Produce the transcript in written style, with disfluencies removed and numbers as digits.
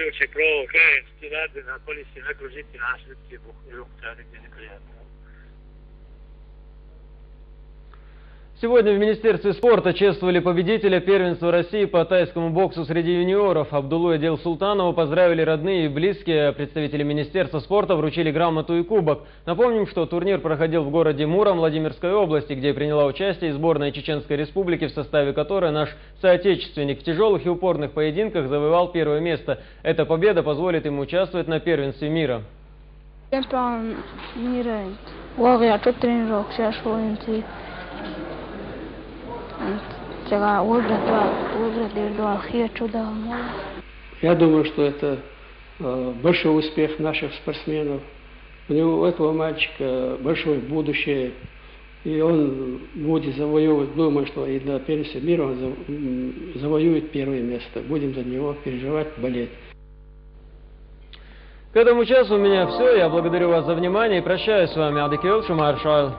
zahvaljujući pro kreći rade na kolisi neko žiti našlici i rukčani неприятно. Сегодня в Министерстве спорта чествовали победителя первенства России по тайскому боксу среди юниоров. Абдуллу Эдил Султанову поздравили родные и близкие. Представители Министерства спорта вручили грамоту и кубок. Напомним, что турнир проходил в городе Муром Владимирской области, где приняла участие сборная Чеченской Республики, в составе которой наш соотечественник в тяжелых и упорных поединках завоевал первое место. Эта победа позволит ему участвовать на первенстве мира. Чемпион мира. واقعا تو тренировок сейчас ходим. Я думаю, что это большой успех наших спортсменов. У этого мальчика большое будущее, и он будет завоевывать, думаю, что и на первенстве мира он завоюет первое место. Будем за него переживать, болеть. К этому часу у меня все. Я благодарю вас за внимание и прощаюсь с вами. Адекел Шумар Шайл.